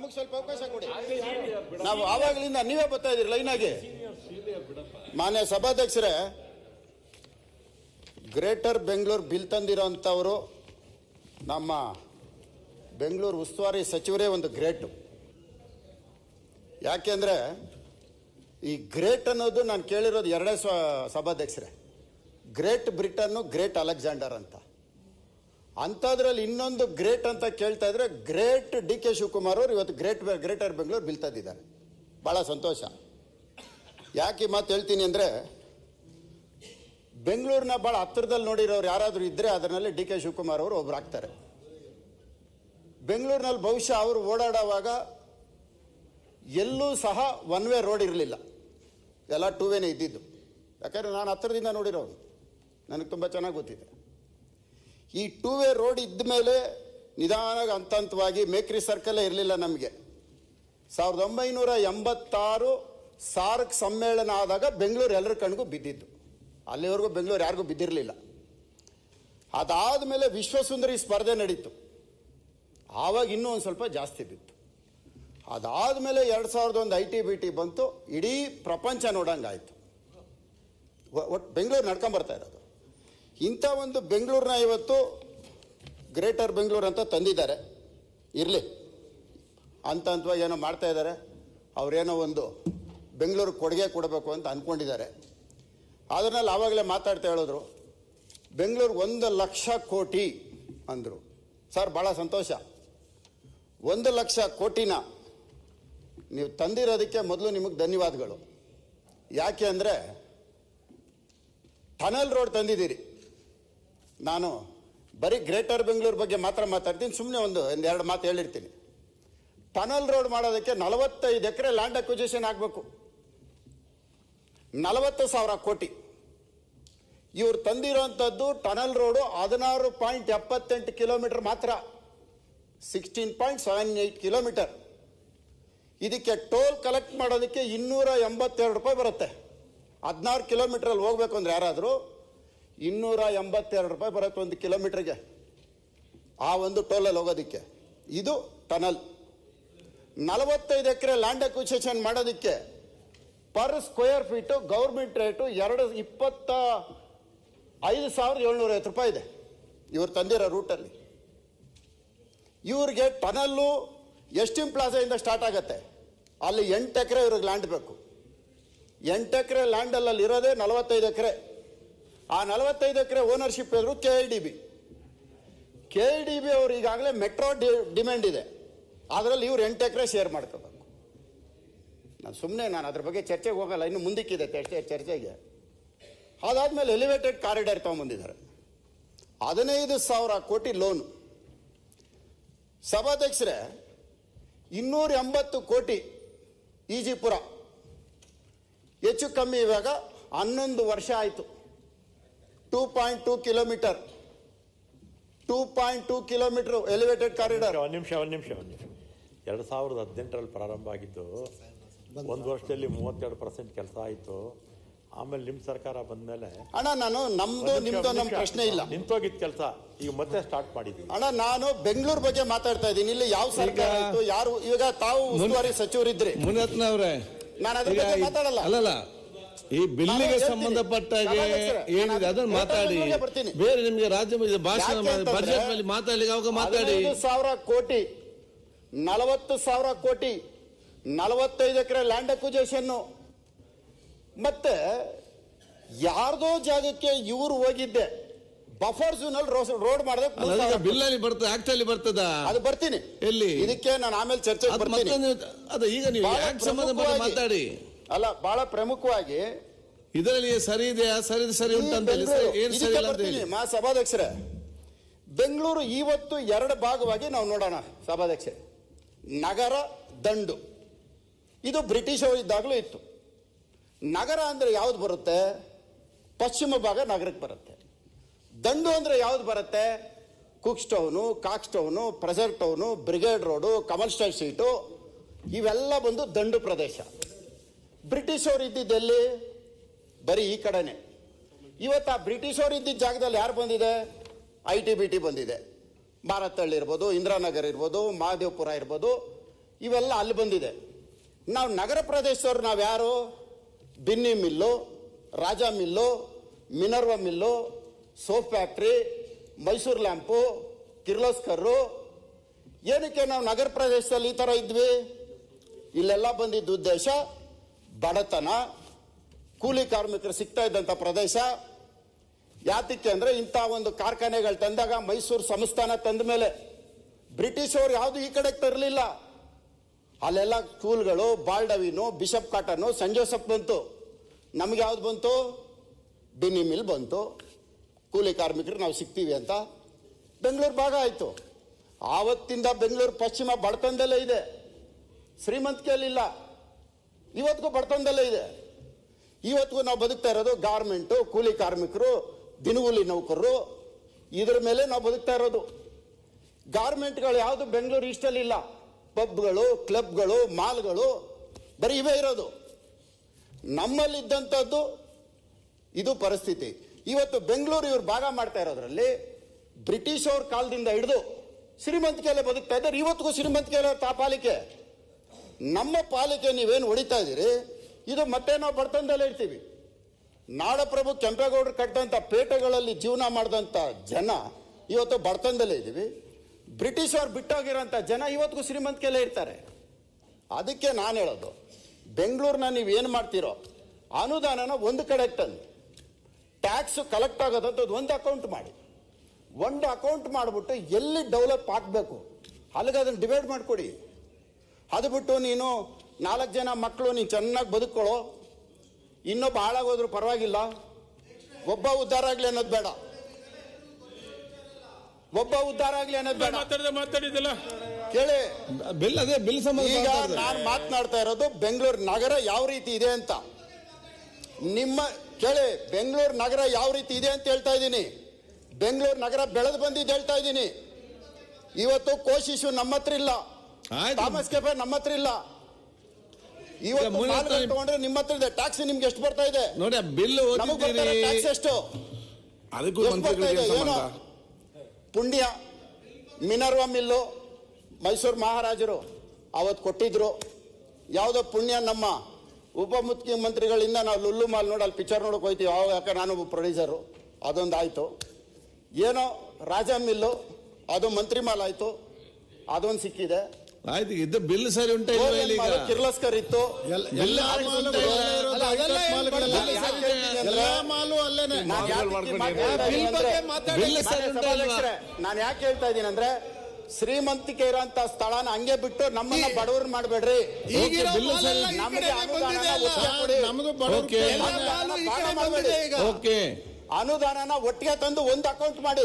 ನಮಗೆ ಸ್ವಲ್ಪ ಅವಕಾಶ ಕೊಡಿ. ನಾವು ಆವಾಗಲಿಂದ ನೀವೇ ಬರ್ತಾ ಇದ್ದೀರಿ ಲೈನಾಗಿ. ಮಾನ್ಯ ಸಭಾಧ್ಯಕ್ಷರೇ, ಗ್ರೇಟರ್ ಬೆಂಗಳೂರು ಬಿಲ್ ತಂದಿರೋಂಥವರು ನಮ್ಮ ಬೆಂಗಳೂರು ಉಸ್ತುವಾರಿ ಸಚಿವರೇ ಒಂದು ಗ್ರೇಟು. ಯಾಕೆಂದರೆ ಈ ಗ್ರೇಟ್ ಅನ್ನೋದು ನಾನು ಕೇಳಿರೋದು ಎರಡೇ ಸಭಾಧ್ಯಕ್ಷರೇ, ಗ್ರೇಟ್ ಬ್ರಿಟನ್ನು, ಗ್ರೇಟ್ ಅಲೆಕ್ಸಾಂಡರ್ ಅಂತ. ಅಂಥದ್ರಲ್ಲಿ ಇನ್ನೊಂದು ಗ್ರೇಟ್ ಅಂತ ಕೇಳ್ತಾ ಇದ್ರೆ ಗ್ರೇಟ್ ಡಿ ಕೆ ಶಿವಕುಮಾರ್ ಅವರು ಇವತ್ತು ಗ್ರೇಟರ್ ಬೆಂಗಳೂರು ಬಿಲ್ ತಂದಿದ್ದಾರೆ. ಭಾಳ ಸಂತೋಷ. ಯಾಕೆ ಈ ಮಾತು ಹೇಳ್ತೀನಿ ಅಂದರೆ, ಬೆಂಗಳೂರಿನ ಭಾಳ ಹತ್ತಿರದಲ್ಲಿ ನೋಡಿರೋರು ಯಾರಾದರೂ ಇದ್ದರೆ ಅದರಲ್ಲಿ ಡಿ ಕೆ ಶಿವಕುಮಾರ್ ಅವರು ಒಬ್ರು ಆಗ್ತಾರೆ. ಬೆಂಗಳೂರಿನಲ್ಲಿ ಬಹುಶಃ ಅವರು ಓಡಾಡುವಾಗ ಎಲ್ಲೂ ಸಹ ಒನ್ ವೇ ರೋಡ್ ಇರಲಿಲ್ಲ, ಎಲ್ಲ ಟೂ ವೇನೇ ಇದ್ದಿದ್ದು. ಯಾಕಂದರೆ ನಾನು ಹತ್ತಿರದಿಂದ ನೋಡಿರೋದು, ನನಗೆ ತುಂಬ ಚೆನ್ನಾಗಿ ಗೊತ್ತಿದೆ. ಈ ಟೂ ವೇ ರೋಡ್ ಇದ್ದ ಮೇಲೆ ನಿಧಾನವಾಗಿ ಹಂತವಾಗಿ ಮೇಕ್ರಿ ಸರ್ಕಲ್ಲೇ ಇರಲಿಲ್ಲ ನಮಗೆ. 1986 ಸಾರ್ಕ್ ಸಮ್ಮೇಳನ ಆದಾಗ ಬೆಂಗಳೂರು ಎಲ್ಲರ ಕಣ್ಗೂ ಬಿದ್ದಿದ್ದು. ಅಲ್ಲಿವರೆಗೂ ಬೆಂಗಳೂರು ಯಾರಿಗೂ ಬಿದ್ದಿರಲಿಲ್ಲ. ಅದಾದ ಮೇಲೆ ವಿಶ್ವಸುಂದರಿ ಸ್ಪರ್ಧೆ ನಡೀತು, ಆವಾಗ ಇನ್ನೂ ಒಂದು ಸ್ವಲ್ಪ ಜಾಸ್ತಿ ಬಿತ್ತು. ಅದಾದಮೇಲೆ 2001 IT-BT ಬಂತು, ಇಡೀ ಪ್ರಪಂಚ ನೋಡಂಗಾಯಿತು. ಒಟ್ಟು ಬೆಂಗಳೂರು ನಡ್ಕೊಂಬರ್ತಾ ಇರೋದು. ಇಂಥ ಒಂದು ಬೆಂಗಳೂರನ್ನ ಇವತ್ತು ಗ್ರೇಟರ್ ಬೆಂಗಳೂರು ಅಂತ ತಂದಿದ್ದಾರೆ. ಇರಲಿ, ಹಂತವಾಗಿ ಏನೋ ಮಾಡ್ತಾ ಇದ್ದಾರೆ. ಅವರೇನೋ ಒಂದು ಬೆಂಗಳೂರು ಕೊಡುಗೆ ಕೊಡಬೇಕು ಅಂತ ಅಂದ್ಕೊಂಡಿದ್ದಾರೆ. ಅದರಲ್ಲಿ ಆವಾಗಲೇ ಮಾತಾಡ್ತಾ ಹೇಳಿದ್ರು, ಬೆಂಗಳೂರು 1,00,000 ಕೋಟಿ ಅಂದರು. ಸರ್, ಭಾಳ ಸಂತೋಷ. 1,00,000 ಕೋಟಿನ ನೀವು ತಂದಿರೋದಕ್ಕೆ ಮೊದಲು ನಿಮಗೆ ಧನ್ಯವಾದಗಳು. ಯಾಕೆ ಅಂದರೆ ಟನಲ್ ರೋಡ್ ತಂದಿದ್ದೀರಿ. ನಾನು ಬರೀ ಗ್ರೇಟರ್ ಬೆಂಗಳೂರು ಬಗ್ಗೆ ಮಾತ್ರ ಮಾತಾಡ್ತೀನಿ, ಸುಮ್ಮನೆ ಒಂದೆರಡು ಮಾತು ಹೇಳಿರ್ತೀನಿ. ಟನಲ್ ರೋಡ್ ಮಾಡೋದಕ್ಕೆ 45 ಎಕರೆ ಲ್ಯಾಂಡ್ ಅಕ್ವಿಜಿಷನ್ ಆಗಬೇಕು, 40,000 ಕೋಟಿ. ಇವ್ರು ತಂದಿರೋಂಥದ್ದು ಟನಲ್ ರೋಡು 16.78 ಕಿಲೋಮೀಟರ್ ಮಾತ್ರ, 16.78 ಕಿಲೋಮೀಟರ್. ಇದಕ್ಕೆ ಟೋಲ್ ಕಲೆಕ್ಟ್ ಮಾಡೋದಕ್ಕೆ 282 ರೂಪಾಯಿ ಬರುತ್ತೆ. 16 ಕಿಲೋಮೀಟ್ರಲ್ಲಿ ಹೋಗ್ಬೇಕು ಅಂದರೆ ಯಾರಾದರೂ 282 ರೂಪಾಯಿ ಬರುತ್ತೆ ಒಂದು ಕಿಲೋಮೀಟ್ರಿಗೆ, ಆ ಒಂದು ಟೋಲಲ್ಲಿ ಹೋಗೋದಕ್ಕೆ. ಇದು ಟನಲ್. 45 ಎಕರೆ ಲ್ಯಾಂಡ್ ಅಕ್ವಿಜಿಷನ್ ಮಾಡೋದಕ್ಕೆ per square feet government rate 25,750 ರೂಪಾಯಿ ಇದೆ ಇವ್ರು ತಂದಿರೋ ರೂಟಲ್ಲಿ. ಇವ್ರಿಗೆ ಟನಲ್ಲು ಎಸ್ಟಿಮ್ ಪ್ಲಾಜಾಯಿಂದ ಸ್ಟಾರ್ಟ್ ಆಗುತ್ತೆ. ಅಲ್ಲಿ 8 ಎಕರೆ ಇವ್ರಿಗೆ ಲ್ಯಾಂಡ್ ಬೇಕು. 8 ಎಕರೆ ಲ್ಯಾಂಡಲ್ಲಿ ಇರೋದೇ 45 ಎಕರೆ. ಆ 45 ಎಕರೆ ಓನರ್ಶಿಪ್ ಇದ್ರು KIDB ಅವರು ಈಗಾಗಲೇ ಮೆಟ್ರೋ ಡಿಮ್ಯಾಂಡ್ ಇದೆ, ಅದರಲ್ಲಿ ಇವ್ರು 8 ಎಕರೆ ಶೇರ್ ಮಾಡ್ಕೋಬೇಕು. ನಾನು ಅದ್ರ ಬಗ್ಗೆ ಚರ್ಚೆಗೆ ಹೋಗಲ್ಲ, ಇನ್ನು ಮುಂದಕ್ಕಿದೆ ಚರ್ಚೆಗೆ. ಅದಾದಮೇಲೆ ಎಲಿವೇಟೆಡ್ ಕಾರಿಡಾರ್ ತೊಗೊಂಬಂದಿದ್ದಾರೆ, 15,000 ಕೋಟಿ ಲೋನು. ಸಭಾಧ್ಯಕ್ಷರೇ, 280 ಕೋಟಿ ಈಜಿಪುರ, ಹೆಚ್ಚು ಕಮ್ಮಿ ಇವಾಗ 11 ವರ್ಷ ಆಯಿತು. 2.2 ಕಿಲೋಮೀಟರ್ 2.2 ಕಿಲೋಮೀಟರ್ ಎಲಿವೇಟೆಡ್ ಕಾರಿಡಾರ್. ಒಂದು ನಿಮಿಷ 2018ರಲ್ಲಿ ಪ್ರಾರಂಭ ಆಗಿದ್ದು, ಒಂದು ವರ್ಷದಲ್ಲಿ 32% ಕೆಲಸ ಆಯಿತು. ಆಮೇಲೆ ನಿಮ್ಮ ಸರ್ಕಾರ ಬಂದ್ಮೇಲೆ ಅಣ್ಣ, ನಾನು ನಮ್ದು ಪ್ರಶ್ನೆ ಇಲ್ಲ, ನಿಂತೋಗಿದ್ದ ಕೆಲಸ ಈಗ ಮತ್ತೆ ಸ್ಟಾರ್ಟ್ ಮಾಡಿದ್ವಿ. ಅಣ್ಣ, ನಾನು ಬೆಂಗಳೂರು ಬಗ್ಗೆ ಮಾತಾಡ್ತಾ ಇದ್ದೀನಿ. ಇಲ್ಲಿ ಯಾವ ಸರ್ಕಾರ ಆಯ್ತು, ಯಾರು ಈಗ ತಾವು ಉಸ್ತುವಾರಿ ಸಚಿವರಿದ್ರಿ, ಮುನಿರತ್ನವರೇ, ನಾನು ಅದ್ರ ಬಗ್ಗೆ ಮಾತಾಡಲ್ಲ. ಅಲ್ಲಲ್ಲ, ಈ ಬಿಲ್ಲಿಗೆ ಸಂಬಂಧಪಟ್ಟಾಗೆ ಏನಿದೆ ಅದನ್ನು ಮಾತಾಡಿ. ಬೇರೆ ನಿಮಗೆ ರಾಜ್ಯ ಭಾಷಣ ಬಜೆಟ್ ಮೇಲೆ ಮಾತಾಡ್ಲಿಕ್ಕೆ ಅವಾಗ ಮಾತಾಡಿ. 15,000 ಕೋಟಿ, 40,000 ಕೋಟಿ, 45 ಎಕರೆ ಲ್ಯಾಂಡ್ ಅಕ್ವಿಜಿಷನ್. ಮತ್ತೆ ಯಾರ್ದೋ ಜಾಗಕ್ಕೆ ಇವರು ಹೋಗಿದ್ದೆ ಬಫರ್ ಝೋನ್ ಅಲ್ಲಿ ರೋಡ್ ಮಾಡೋದಕ್ಕೆ ಬಿಲ್ ಅಲ್ಲಿ ಬರ್ತದೆ, ಆಕ್ಟ್ ಅಲ್ಲಿ ಬರ್ತದ. ಅದು ಬರ್ತೀನಿ, ಎಲ್ಲಿ ಇದಕ್ಕೆ ನಾನು ಆಮೇಲೆ ಚರ್ಚೆ ಬರ್ತೀನಿ. ಅದು ಈಗ ನೀವು ಆಕ್ಟ್ ಸಂಬಂಧ ಮಾತಾಡಿ. ಅಲ್ಲ, ಬಹಳ ಪ್ರಮುಖವಾಗಿ ಇದರಲ್ಲಿ ಸರಿ ಇದೆಯಾ, ಸರಿ ಉಂಟಂತ ಮಾ ಸಭಾಧ್ಯಕ್ಷರೇ, ಬೆಂಗಳೂರು ಇವತ್ತು 2 ಭಾಗವಾಗಿ ನಾವು ನೋಡೋಣ ಸಭಾಧ್ಯಕ್ಷರೇ. ನಗರ, ದಂಡು. ಇದು ಬ್ರಿಟಿಷ್ ಇದ್ದಾಗಲೂ ಇತ್ತು. ನಗರ ಅಂದರೆ ಯಾವ್ದು ಬರುತ್ತೆ? ಪಶ್ಚಿಮ ಭಾಗ ನಗರಕ್ಕೆ ಬರುತ್ತೆ. ದಂಡು ಅಂದರೆ ಯಾವ್ದು ಬರುತ್ತೆ? Cooks town, Cox town, pressure town, brigade road, Kamal street, ಇವೆಲ್ಲ ಬಂದು ದಂಡು ಪ್ರದೇಶ. ಬ್ರಿಟಿಷ್ ಅವರು ಇದ್ದಿದ್ದೆಲ್ಲಿ? ಬರೀ ಈ ಕಡೆನೆ. ಇವತ್ತು ಆ ಬ್ರಿಟಿಷ್ ಅವರು ಇದ್ದಿದ್ದ ಜಾಗದಲ್ಲಿ ಯಾರು ಬಂದಿದೆ? IT-BT ಬಂದಿದೆ. ಮಾರತ್ತಳ್ಳಿ ಇರ್ಬೋದು, ಇಂದಿರಾನಗರ್ ಇರ್ಬೋದು, ಮಹಾದೇವಪುರ ಇರ್ಬೋದು, ಇವೆಲ್ಲ ಅಲ್ಲಿ ಬಂದಿದೆ. ನಾವು ನಗರ ಪ್ರದೇಶದವ್ರು ನಾವು ಯಾರು? Binny mill, Raja mill, Minerva mill, soap factory, Mysore lamp, ಕಿರ್ಲೋಸ್ಕರ್ರು. ಏನಕ್ಕೆ ನಾವು ನಗರ ಪ್ರದೇಶದಲ್ಲಿ ಈ ಥರ ಇದ್ವಿ? ಇಲ್ಲೆಲ್ಲ ಬಂದಿದ್ದ ಉದ್ದೇಶ ಬಡತನ, ಕೂಲಿ ಕಾರ್ಮಿಕರು ಸಿಗ್ತಾ ಇದ್ದಂಥ ಪ್ರದೇಶ. ಯಾತಕ್ಕೆ ಅಂದರೆ ಇಂಥ ಒಂದು ಕಾರ್ಖಾನೆಗಳು ತಂದಾಗ ಮೈಸೂರು ಸಂಸ್ಥಾನ ತಂದ ಮೇಲೆ ಬ್ರಿಟಿಷ್ ಅವರು ಯಾವುದು ಈ ಕಡೆಗೆ ತರಲಿಲ್ಲ. ಅಲ್ಲೆಲ್ಲ ಸ್ಕೂಲ್ಗಳು, ಬಾಲ್ಡವಿನು, ಬಿಷಪ್ ಕಾಟನ್ನು, ಸೆಂಟ್ ಜೋಸೆಫ್ ಬಂತು. ನಮ್ಗೆ ಯಾವ್ದು ಬಂತು? ಬಿನ್ನಿ ಮಿಲ್ ಬಂತು. ಕೂಲಿ ಕಾರ್ಮಿಕರು ನಾವು ಸಿಗ್ತೀವಿ ಅಂತ ಬೆಂಗಳೂರು ಭಾಗ ಆಯಿತು. ಆವತ್ತಿಂದ ಬೆಂಗಳೂರು ಪಶ್ಚಿಮ ಬಡತನದಲ್ಲೇ ಇದೆ, ಶ್ರೀಮಂತಿಕೆಯಲ್ಲಿಲ್ಲ. ಇವತ್ತಿಗೂ ಬಡತನದಲ್ಲೇ ಇದೆ. ಇವತ್ತಿಗೂ ನಾವು ಬದುಕ್ತಾ ಇರೋದು ಗಾರ್ಮೆಂಟು, ಕೂಲಿ ಕಾರ್ಮಿಕರು, ದಿನಗೂಲಿ ನೌಕರರು, ಇದರ ಮೇಲೆ ನಾವು ಬದುಕ್ತಾ ಇರೋದು. ಗಾರ್ಮೆಂಟ್ಗಳು ಯಾವುದು ಬೆಂಗಳೂರು ಈಸ್ಟಲ್ಲಿ ಇಲ್ಲ. ಪಬ್ಗಳು, ಕ್ಲಬ್ಗಳು, ಮಾಲ್ಗಳು ಬರೀ ಇವೇ ಇರೋದು. ನಮ್ಮಲ್ಲಿದ್ದಂಥದ್ದು ಇದು ಪರಿಸ್ಥಿತಿ. ಇವತ್ತು ಬೆಂಗಳೂರು ಇವ್ರು ಭಾಗ ಮಾಡ್ತಾ ಇರೋದ್ರಲ್ಲಿ ಬ್ರಿಟಿಷ್ ಅವ್ರ ಕಾಲದಿಂದ ಹಿಡಿದು ಶ್ರೀಮಂತಿಕೆಯಲ್ಲೇ ಬದುಕ್ತಾ ಇದ್ದಾರೆ. ಇವತ್ತಿಗೂ ಶ್ರೀಮಂತಿಕೆಯಲ್ಲ ಪಾಲಿಕೆ. ನಮ್ಮ ಪಾಲಿಕೆ ನೀವೇನು ಹೊಡಿತಾ ಇದ್ದೀರಿ, ಇದು ಮತ್ತೆ ನಾವು ಬಡತನದಲ್ಲೇ ಇರ್ತೀವಿ. ನಾಡಪ್ರಭು ಕೆಂಪೇಗೌಡರು ಕಟ್ಟಿದಂಥ ಪೇಟೆಗಳಲ್ಲಿ ಜೀವನ ಮಾಡಿದಂಥ ಜನ ಇವತ್ತು ಬಡತನದಲ್ಲೇ ಇದ್ದೀವಿ. ಬ್ರಿಟಿಷ್ ಅವ್ರು ಬಿಟ್ಟೋಗಿರೋಂಥ ಜನ ಇವತ್ತಿಗೂ ಶ್ರೀಮಂತಿಕೆಯಲ್ಲೇ ಇರ್ತಾರೆ. ಅದಕ್ಕೆ ನಾನು ಹೇಳೋದು, ಬೆಂಗಳೂರನ್ನ ನೀವೇನು ಮಾಡ್ತೀರೋ ಅನುದಾನನ ಒಂದು ಕಡೆಗೆ ತಂದು ಟ್ಯಾಕ್ಸ್ ಕಲೆಕ್ಟ್ ಆಗೋದಂಥದ್ದು ಒಂದು ಅಕೌಂಟ್ ಮಾಡಿ, ಒಂದು ಅಕೌಂಟ್ ಮಾಡಿಬಿಟ್ಟು ಎಲ್ಲಿ ಡೆವಲಪ್ ಆಗಬೇಕು ಅಲ್ಲಿಗೆ ಅದನ್ನು ಡಿವೈಡ್ ಮಾಡಿಕೊಡಿ. ಅದು ಬಿಟ್ಟು ನೀನು 4 ಜನ ಮಕ್ಕಳು ನೀನು ಚೆನ್ನಾಗಿ ಬದುಕೊಳ್ಳೋ, ಇನ್ನೊಬ್ಬ ಹಾಳಾಗೋದ್ರು ಪರವಾಗಿಲ್ಲ, ಒಬ್ಬ ಉದ್ಧಾರ ಆಗಲಿ ಅನ್ನೋದು ಬೇಡ. ಒಬ್ಬ ಉದ್ಧಾರ ಆಗಲಿ ಅನ್ನೋದು ಬೇಡ. ಮಾತಾಡಿದಲ್ಲ ಕೇಳಿ, ಬಿಲ್ ಅದೇ ಬಿಲ್ ಸಂಬಂಧ ಈಗ ನಾನು ಮಾತನಾಡ್ತಾ ಇರೋದು ಬೆಂಗಳೂರು ನಗರ ಯಾವ ರೀತಿ ಇದೆ ಅಂತ. ನಿಮ್ಮ ಕೇಳಿ, ಬೆಂಗಳೂರು ನಗರ ಯಾವ ರೀತಿ ಇದೆ ಅಂತ ಹೇಳ್ತಾ ಇದ್ದೀನಿ. ಬೆಂಗಳೂರು ನಗರ ಬೆಳೆದು ಬಂದಿದ್ದು ಹೇಳ್ತಾ ಇದ್ದೀನಿ. ಇವತ್ತು ಕೋಶ್ ಇಶ್ಯೂ ನಮ್ಮ ಹತ್ರ ಇಲ್ಲ, ಥಾಮಸ್ ಕೆಫೆ ನಮ್ಮ ಹತ್ರ ಇಲ್ಲ. ಇವತ್ತು ತಗೊಂಡ್ರೆ ನಿಮ್ಮ ಹತ್ರ ಇದೆ. ಟ್ಯಾಕ್ಸ್ ನಿಮ್ಗೆ ಎಷ್ಟು ಬರ್ತಾ ಇದೆ ನೋಡಿ, ಬಿಲ್ ಟ್ಯಾಕ್ಸ್ ಎಷ್ಟು ಬರ್ತಾ ಇದೆ? ಏನೋ ಪುಣ್ಯ ಮಿನರ್ವಾ ಮಿಲ್ಲು ಮೈಸೂರು ಮಹಾರಾಜರು ಅವತ್ತು ಕೊಟ್ಟಿದ್ರು. ಯಾವುದೋ ಪುಣ್ಯ ನಮ್ಮ ಉಪಮುಖ್ಯಮಂತ್ರಿಗಳಿಂದ ನಾವು ಲುಲ್ಲು ಮಾಲ್ ನೋಡಿ ಅಲ್ಲಿ ಪಿಕ್ಚರ್ ನೋಡೋಕೆ ಹೋಗ್ತೀವಿ. ಯಾಕೆ ನಾನು ಪ್ರೊಡ್ಯೂಸರು, ಅದೊಂದು ಆಯಿತು. ಏನೋ ರಾಜ ಮಿಲ್ಲು ಅದು ಮಂತ್ರಿ ಮಾಲ್ ಆಯಿತು, ಅದೊಂದು ಸಿಕ್ಕಿದೆ. ಆಯ್ತು, ಇದು ಬಿಲ್ ಸರಿ ಉಂಟಾ ಕಿರ್ಲಸ್ಕರ್ ಇತ್ತು. ನಾನು ಯಾಕೆ ಹೇಳ್ತಾ ಇದ್ದೀನಿ ಅಂದ್ರೆ, ಶ್ರೀಮಂತಿಕೆ ಇರೋಂತ ಸ್ಥಳನ ಹಂಗೆ ಬಿಟ್ಟು ನಮ್ಮನ್ನ ಬಡವರು ಮಾಡಬೇಡ್ರಿ. ಅನುದಾನನ ಒಟ್ಟಿಗೆ ತಂದು ಒಂದು ಅಕೌಂಟ್ ಮಾಡಿ,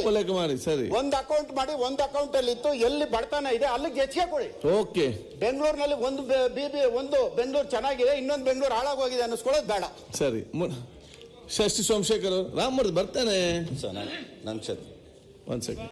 ಸರಿ, ಒಂದು ಅಕೌಂಟ್ ಮಾಡಿ, ಒಂದು ಅಕೌಂಟ್ ಅಲ್ಲಿ ಇತ್ತು ಎಲ್ಲಿ ಬಡತನ ಇದೆ ಅಲ್ಲಿಗೆ ಹೆಚ್ಚಿಗೆ ಕೊಡಿ. ಓಕೆ, ಬೆಂಗಳೂರಿನಲ್ಲಿ ಒಂದು ಬೆಂಗಳೂರು ಚೆನ್ನಾಗಿದೆ, ಇನ್ನೊಂದು ಬೆಂಗಳೂರು ಹಾಳಾಗೋಗಿದೆ ಅನ್ನಿಸ್ಕೊಳ್ಳೋದು ಬೇಡ. ಸರಿ, ಷಷ್ಠಿ ಸೋಮಶೇಖರ್ ರಾಮಮೂರ್ತಿ ಬರ್ತಾನೆ. ನನ್ನ ಒಂದ್ ಸೆಕೆಂಡ್.